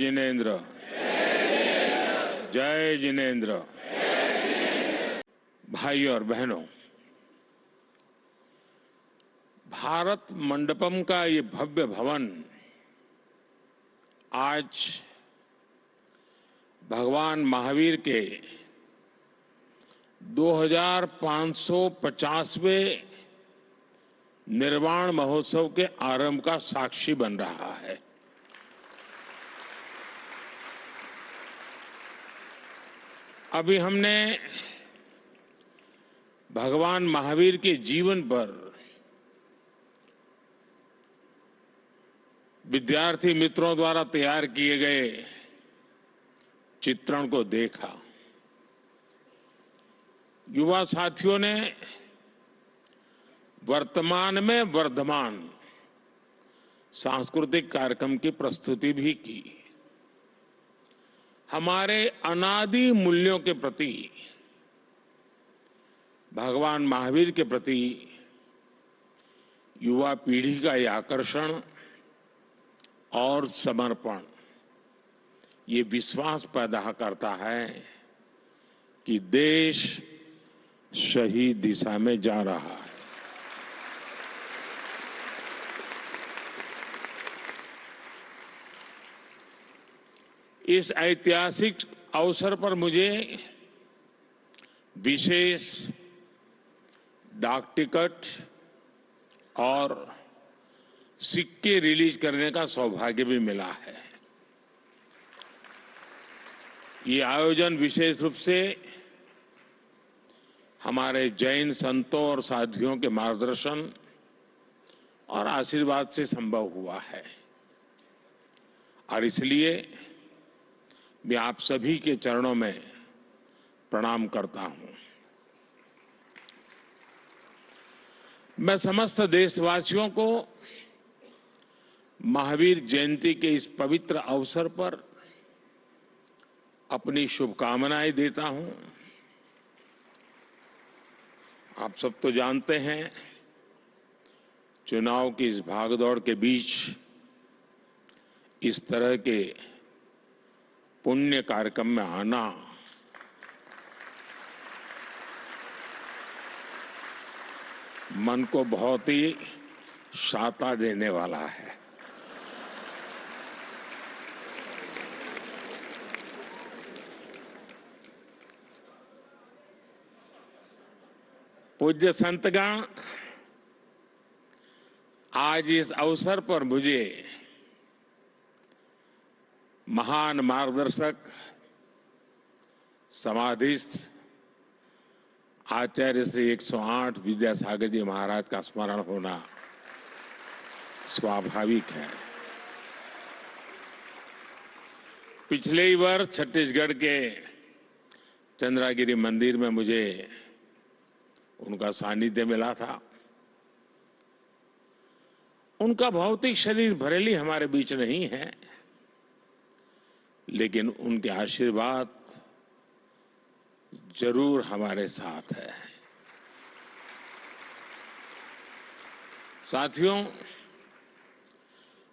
जिनेन्द्र, जय जिनेन्द्र। भाई और बहनों, भारत मंडपम का ये भव्य भवन आज भगवान महावीर के 2550वें निर्वाण महोत्सव के आरंभ का साक्षी बन रहा है। अभी हमने भगवान महावीर के जीवन पर विद्यार्थी मित्रों द्वारा तैयार किए गए चित्रण को देखा। युवा साथियों ने वर्तमान में वर्धमान सांस्कृतिक कार्यक्रम की प्रस्तुति भी की। हमारे अनादि मूल्यों के प्रति, भगवान महावीर के प्रति युवा पीढ़ी का ये आकर्षण और समर्पण ये विश्वास पैदा करता है कि देश सही दिशा में जा रहा है। इस ऐतिहासिक अवसर पर मुझे विशेष डाक टिकट और सिक्के रिलीज करने का सौभाग्य भी मिला है। ये आयोजन विशेष रूप से हमारे जैन संतों और साधियों के मार्गदर्शन और आशीर्वाद से संभव हुआ है और इसलिए मैं आप सभी के चरणों में प्रणाम करता हूं। मैं समस्त देशवासियों को महावीर जयंती के इस पवित्र अवसर पर अपनी शुभकामनाएं देता हूं। आप सब तो जानते हैं, चुनाव की इस भागदौड़ के बीच इस तरह के पुण्य कार्यक्रम में आना मन को बहुत ही शाता देने वाला है। पूज्य संतगण, आज इस अवसर पर मुझे महान मार्गदर्शक, समाधिस्थ आचार्य श्री 108 विद्यासागर जी महाराज का स्मरण होना स्वाभाविक है। पिछले ही वर्ष छत्तीसगढ़ के चंद्रागिरी मंदिर में मुझे उनका सानिध्य मिला था। उनका भौतिक शरीर भले ही हमारे बीच नहीं है, लेकिन उनके आशीर्वाद जरूर हमारे साथ है। साथियों,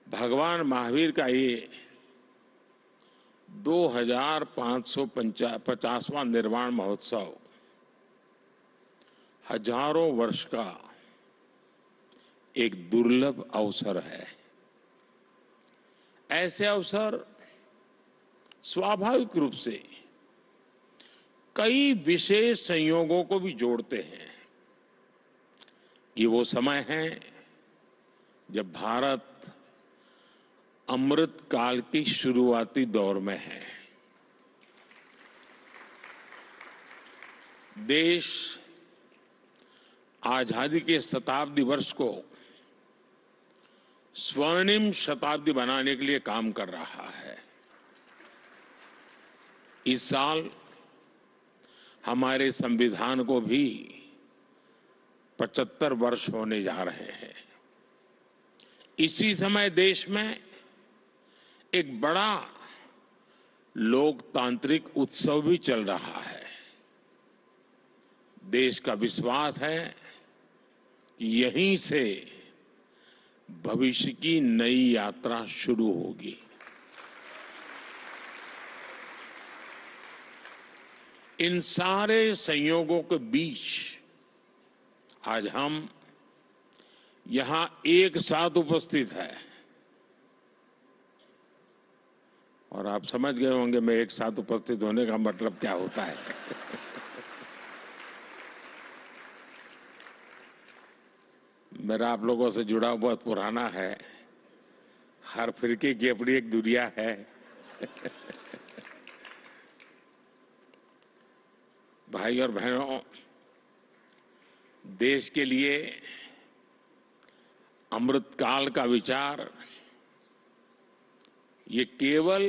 भगवान महावीर का ये 2550वां निर्वाण महोत्सव हजारों वर्ष का एक दुर्लभ अवसर है। ऐसे अवसर स्वाभाविक रूप से कई विशेष संयोगों को भी जोड़ते हैं। ये वो समय है जब भारत अमृत काल की शुरुआती दौर में है। देश आजादी के शताब्दी वर्ष को स्वर्णिम शताब्दी बनाने के लिए काम कर रहा है। इस साल हमारे संविधान को भी 75 वर्ष होने जा रहे हैं। इसी समय देश में एक बड़ा लोकतांत्रिक उत्सव भी चल रहा है। देश का विश्वास है कि यहीं से भविष्य की नई यात्रा शुरू होगी। इन सारे संयोगों के बीच आज हम यहां एक साथ उपस्थित है। और आप समझ गए होंगे मैं एक साथ उपस्थित होने का मतलब क्या होता है। मेरा आप लोगों से जुड़ाव बहुत पुराना है। हर फिरके की अपनी एक दुनिया है। भाई और बहनों, देश के लिए अमृतकाल का विचार ये केवल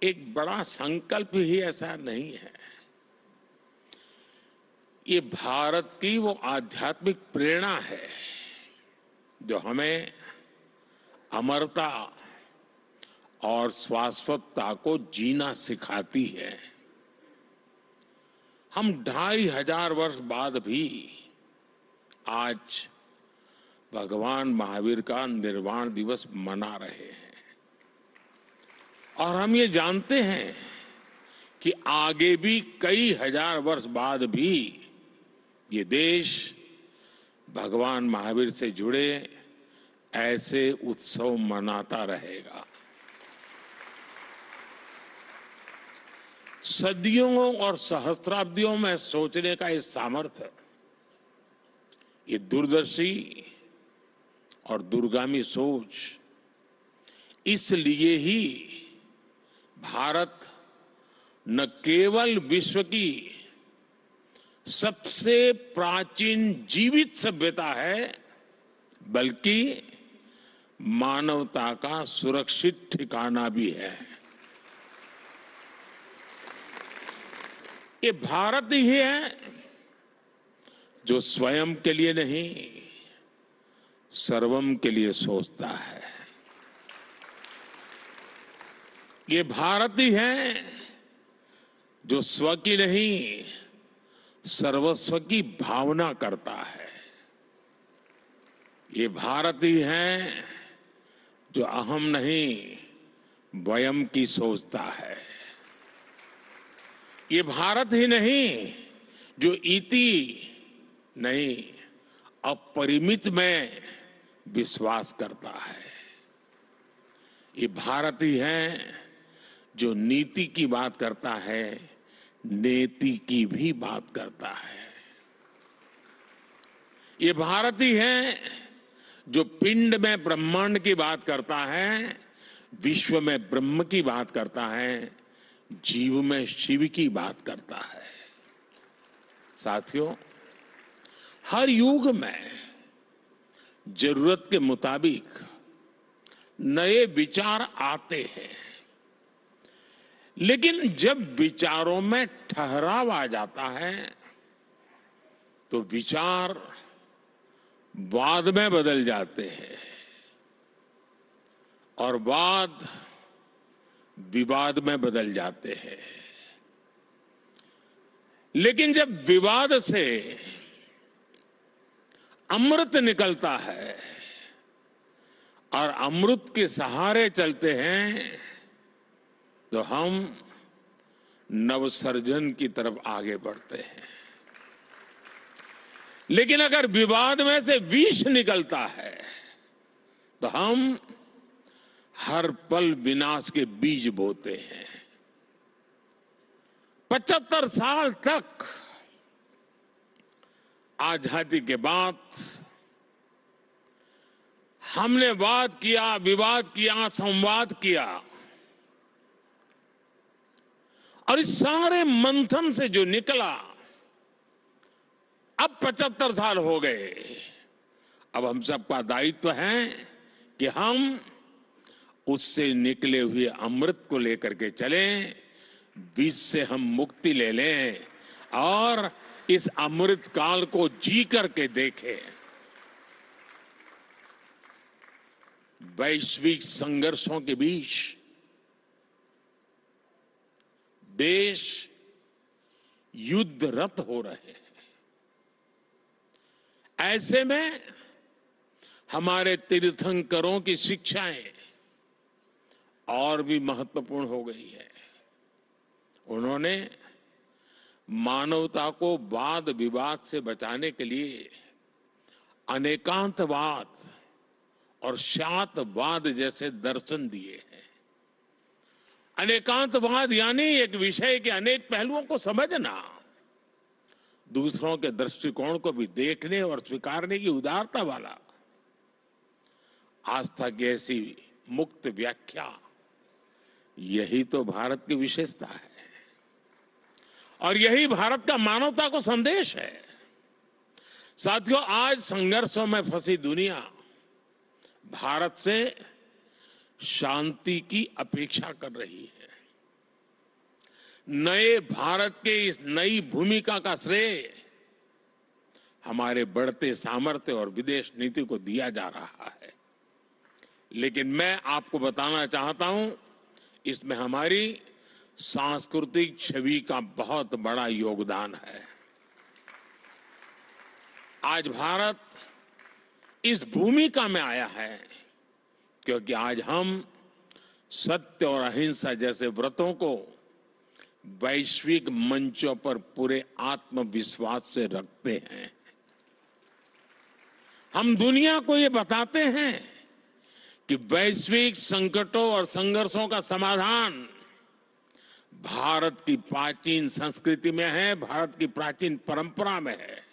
एक बड़ा संकल्प ही ऐसा नहीं है। ये भारत की वो आध्यात्मिक प्रेरणा है जो हमें अमरता और शाश्वतता को जीना सिखाती है। हम 2500 वर्ष बाद भी आज भगवान महावीर का निर्वाण दिवस मना रहे हैं और हम ये जानते हैं कि आगे भी कई हजार वर्ष बाद भी ये देश भगवान महावीर से जुड़े ऐसे उत्सव मनाता रहेगा। सदियों और सहस्त्राब्दियों में सोचने का ये सामर्थ्य, ये दूरदर्शी और दूरगामी सोच, इसलिए ही भारत न केवल विश्व की सबसे प्राचीन जीवित सभ्यता है बल्कि मानवता का सुरक्षित ठिकाना भी है। ये भारत ही है जो स्वयं के लिए नहीं सर्वम के लिए सोचता है। ये भारत ही है जो स्व की नहीं सर्वस्व की भावना करता है। ये भारत ही है जो अहम नहीं वयम की सोचता है। ये भारत ही नहीं जो इति नहीं अपरिमित में विश्वास करता है। ये भारत ही है जो नीति की बात करता है, नेति की भी बात करता है। ये भारत ही है जो पिंड में ब्रह्मांड की बात करता है, विश्व में ब्रह्म की बात करता है, जीव में शिव की बात करता है। साथियों, हर युग में जरूरत के मुताबिक नए विचार आते हैं, लेकिन जब विचारों में ठहराव आ जाता है तो विचार वाद में बदल जाते हैं और वाद विवाद में बदल जाते हैं। लेकिन जब विवाद से अमृत निकलता है और अमृत के सहारे चलते हैं तो हम नवसर्जन की तरफ आगे बढ़ते हैं। लेकिन अगर विवाद में से विष निकलता है तो हम हर पल विनाश के बीज बोते हैं। 75 साल तक आजादी के बाद हमने वाद किया, विवाद किया, संवाद किया और इस सारे मंथन से जो निकला, अब 75 साल हो गए। अब हम सबका दायित्व है कि हम उससे निकले हुए अमृत को लेकर के चलें, विष से हम मुक्ति ले लें और इस अमृत काल को जी करके देखें। वैश्विक संघर्षों के बीच देश युद्धरत हो रहे हैं। ऐसे में हमारे तीर्थंकरों की शिक्षाएं और भी महत्वपूर्ण हो गई है। उन्होंने मानवता को वाद विवाद से बचाने के लिए अनेकांतवाद और शातवाद जैसे दर्शन दिए हैं। अनेकांतवाद यानी एक विषय के अनेक पहलुओं को समझना, दूसरों के दृष्टिकोण को भी देखने और स्वीकारने की उदारता वाला। आस्था की ऐसी मुक्त व्याख्या, यही तो भारत की विशेषता है और यही भारत का मानवता को संदेश है। साथियों, आज संघर्षों में फंसी दुनिया भारत से शांति की अपेक्षा कर रही है। नए भारत के इस नई भूमिका का श्रेय हमारे बढ़ते सामर्थ्य और विदेश नीति को दिया जा रहा है, लेकिन मैं आपको बताना चाहता हूं, इसमें हमारी सांस्कृतिक छवि का बहुत बड़ा योगदान है। आज भारत इस भूमिका में आया है क्योंकि आज हम सत्य और अहिंसा जैसे व्रतों को वैश्विक मंचों पर पूरे आत्मविश्वास से रखते हैं। हम दुनिया को ये बताते हैं कि वैश्विक संकटों और संघर्षों का समाधान भारत की प्राचीन संस्कृति में है, भारत की प्राचीन परंपरा में है।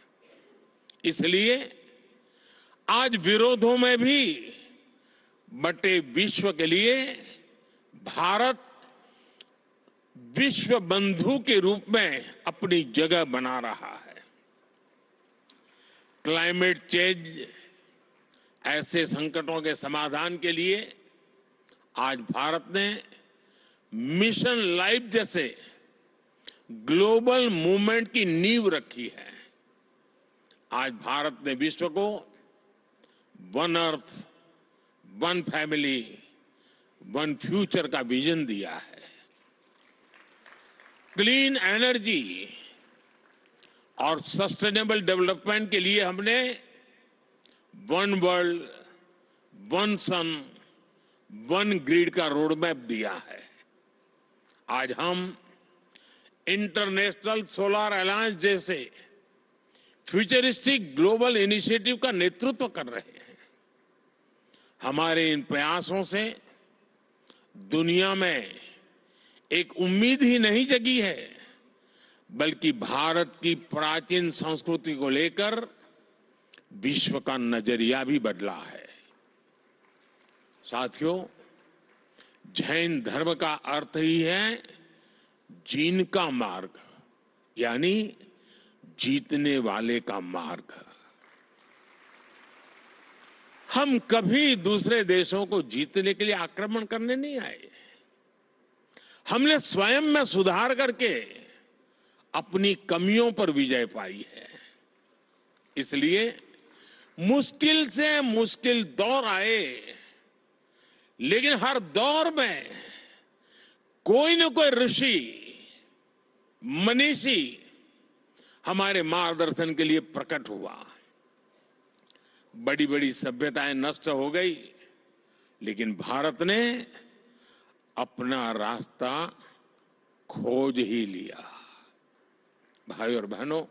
इसलिए आज विरोधों में भी बटे विश्व के लिए भारत विश्व बंधु के रूप में अपनी जगह बना रहा है। क्लाइमेट चेंज ऐसे संकटों के समाधान के लिए आज भारत ने मिशन लाइफ जैसे ग्लोबल मूवमेंट की नींव रखी है। आज भारत ने विश्व को one earth, one family, one future का विजन दिया है। क्लीन एनर्जी और सस्टेनेबल डेवलपमेंट के लिए हमने वन वर्ल्ड, वन सन, वन ग्रिड का रोड मैप दिया है। आज हम इंटरनेशनल सोलर अलायंस जैसे फ्यूचरिस्टिक ग्लोबल इनिशिएटिव का नेतृत्व कर रहे हैं। हमारे इन प्रयासों से दुनिया में एक उम्मीद ही नहीं जगी है, बल्कि भारत की प्राचीन संस्कृति को लेकर विश्व का नजरिया भी बदला है। साथियों, जैन धर्म का अर्थ ही है जीन का मार्ग, यानी जीतने वाले का मार्ग। हम कभी दूसरे देशों को जीतने के लिए आक्रमण करने नहीं आए। हमने स्वयं में सुधार करके अपनी कमियों पर विजय पाई है। इसलिए मुश्किल से मुश्किल दौर आए, लेकिन हर दौर में कोई न कोई ऋषि, मनीषी हमारे मार्गदर्शन के लिए प्रकट हुआ। बड़ी बड़ी सभ्यताएं नष्ट हो गई, लेकिन भारत ने अपना रास्ता खोज ही लिया। भाई और बहनों,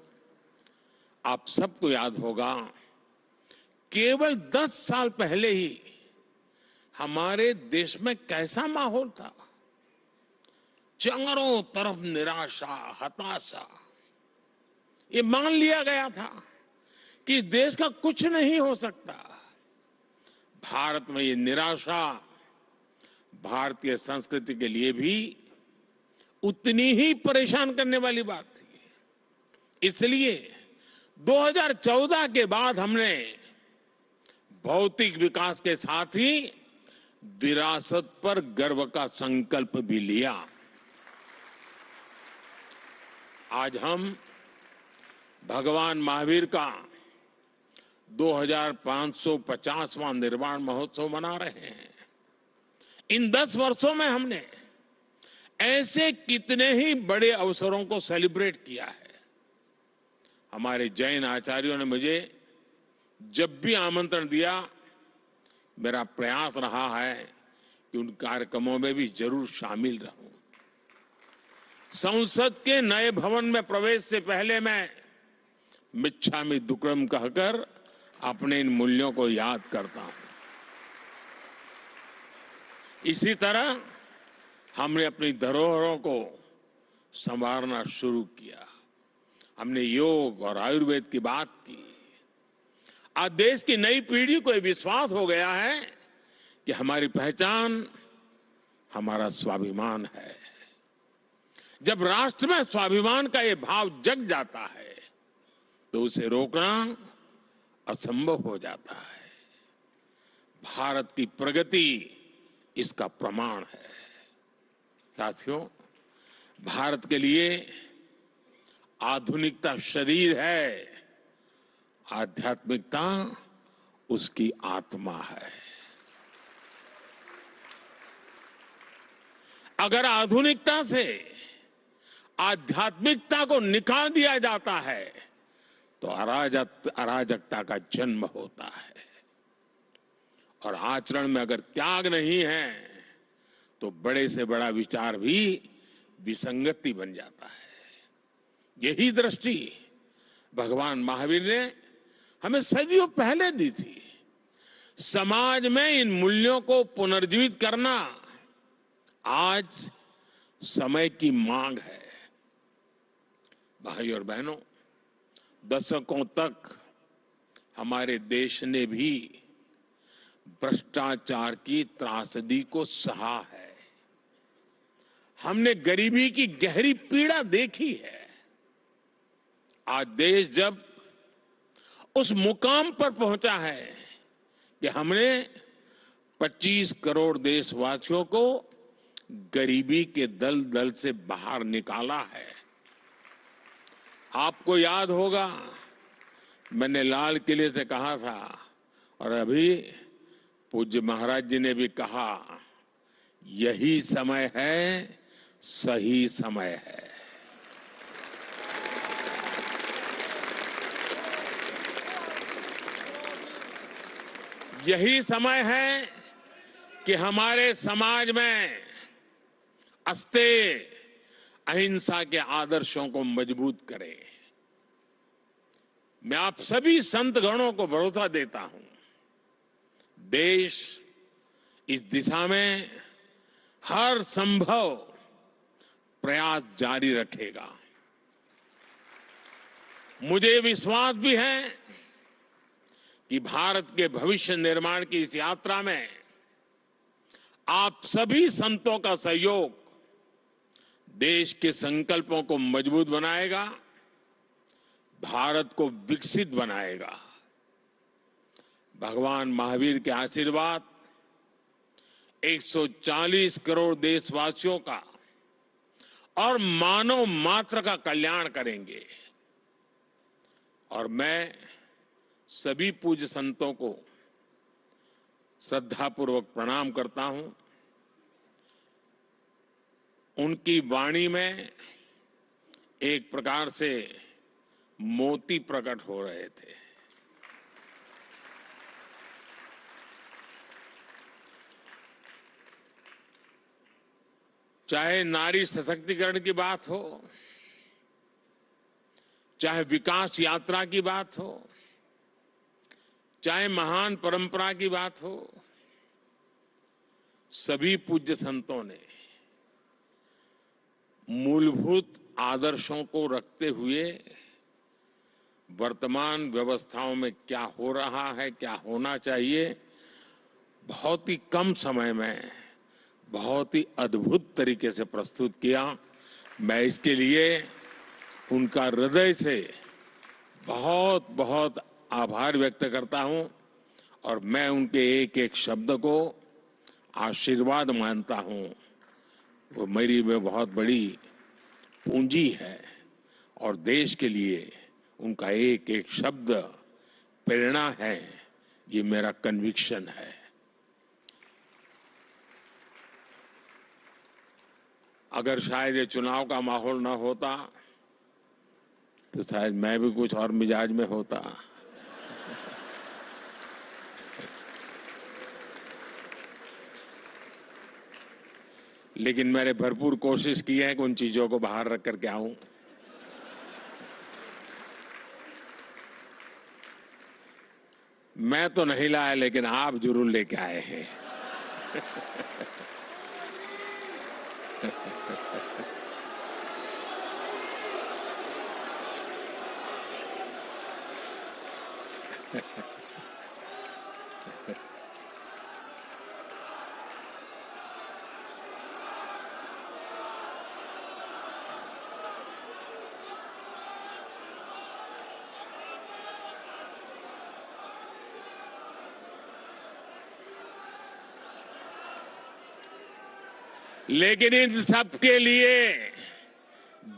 आप सबको याद होगा, केवल 10 साल पहले ही हमारे देश में कैसा माहौल था। चारों तरफ निराशा, हताशा। ये मान लिया गया था कि इस देश का कुछ नहीं हो सकता। भारत में ये निराशा भारतीय संस्कृति के लिए भी उतनी ही परेशान करने वाली बात थी। इसलिए 2014 के बाद हमने भौतिक विकास के साथ ही विरासत पर गर्व का संकल्प भी लिया। आज हम भगवान महावीर का 2550वां निर्वाण महोत्सव मना रहे हैं। इन 10 वर्षों में हमने ऐसे कितने ही बड़े अवसरों को सेलिब्रेट किया है। हमारे जैन आचार्यों ने मुझे जब भी आमंत्रण दिया, मेरा प्रयास रहा है कि उन कार्यक्रमों में भी जरूर शामिल रहूं। संसद के नए भवन में प्रवेश से पहले मैं मिच्छामि दुक्कडम कहकर अपने इन मूल्यों को याद करता हूं। इसी तरह हमने अपनी धरोहरों को संवारना शुरू किया। हमने योग और आयुर्वेद की बात की। आज देश की नई पीढ़ी को यह विश्वास हो गया है कि हमारी पहचान हमारा स्वाभिमान है। जब राष्ट्र में स्वाभिमान का ये भाव जग जाता है तो उसे रोकना असंभव हो जाता है। भारत की प्रगति इसका प्रमाण है। साथियों, भारत के लिए आधुनिकता शरीर है, आध्यात्मिकता उसकी आत्मा है। अगर आधुनिकता से आध्यात्मिकता को निकाल दिया जाता है तो अराजकता का जन्म होता है। और आचरण में अगर त्याग नहीं है तो बड़े से बड़ा विचार भी विसंगति बन जाता है। यही दृष्टि भगवान महावीर ने हमें सदियों पहले दी थी। समाज में इन मूल्यों को पुनर्जीवित करना आज समय की मांग है। भाई और बहनों, दशकों तक हमारे देश ने भी भ्रष्टाचार की त्रासदी को सहा है। हमने गरीबी की गहरी पीड़ा देखी है। आज देश जब उस मुकाम पर पहुंचा है कि हमने 25 करोड़ देशवासियों को गरीबी के दलदल से बाहर निकाला है। आपको याद होगा, मैंने लाल किले से कहा था और अभी पूज्य महाराज जी ने भी कहा, यही समय है, सही समय है। यही समय है कि हमारे समाज में अस्तेय अहिंसा के आदर्शों को मजबूत करें। मैं आप सभी संत गणों को भरोसा देता हूं, देश इस दिशा में हर संभव प्रयास जारी रखेगा। मुझे विश्वास भी है कि भारत के भविष्य निर्माण की इस यात्रा में आप सभी संतों का सहयोग देश के संकल्पों को मजबूत बनाएगा, भारत को विकसित बनाएगा। भगवान महावीर के आशीर्वाद 140 करोड़ देशवासियों का और मानव मात्र का कल्याण करेंगे। और मैं सभी पूज्य संतों को श्रद्धापूर्वक प्रणाम करता हूं। उनकी वाणी में एक प्रकार से मोती प्रकट हो रहे थे। चाहे नारी सशक्तिकरण की बात हो, चाहे विकास यात्रा की बात हो, चाहे महान परंपरा की बात हो, सभी पूज्य संतों ने मूलभूत आदर्शों को रखते हुए वर्तमान व्यवस्थाओं में क्या हो रहा है, क्या होना चाहिए, बहुत ही कम समय में बहुत ही अद्भुत तरीके से प्रस्तुत किया। मैं इसके लिए उनका हृदय से बहुत बहुत आभार व्यक्त करता हूं और मैं उनके एक एक शब्द को आशीर्वाद मानता हूं। वो मेरी में बहुत बड़ी पूंजी है और देश के लिए उनका एक एक शब्द प्रेरणा है। ये मेरा कन्विक्शन है। अगर शायद ये चुनाव का माहौल न होता तो शायद मैं भी कुछ और मिजाज में होता। लेकिन मैंने भरपूर कोशिश की है कि उन चीजों को बाहर रख करके आऊं। मैं तो नहीं लाया, लेकिन आप जरूर लेके आए हैं। लेकिन इन सब के लिए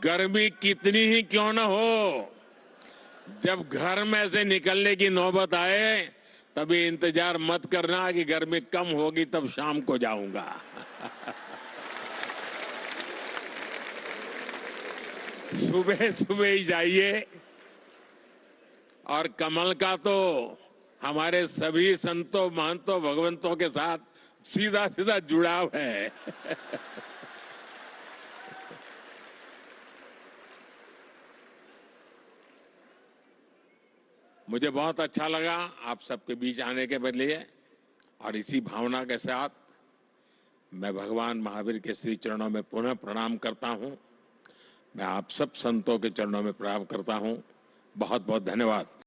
गर्मी कितनी ही क्यों न हो, जब घर में से निकलने की नौबत आए तभी इंतजार मत करना कि गर्मी कम होगी तब शाम को जाऊंगा। सुबह सुबह ही जाइए। और कमल का तो हमारे सभी संतों महंतों भगवंतों के साथ सीधा सीधा जुड़ाव है। मुझे बहुत अच्छा लगा आप सबके बीच आने के बदले, और इसी भावना के साथ मैं भगवान महावीर के श्री चरणों में पुनः प्रणाम करता हूं। मैं आप सब संतों के चरणों में प्रणाम करता हूं। बहुत बहुत धन्यवाद।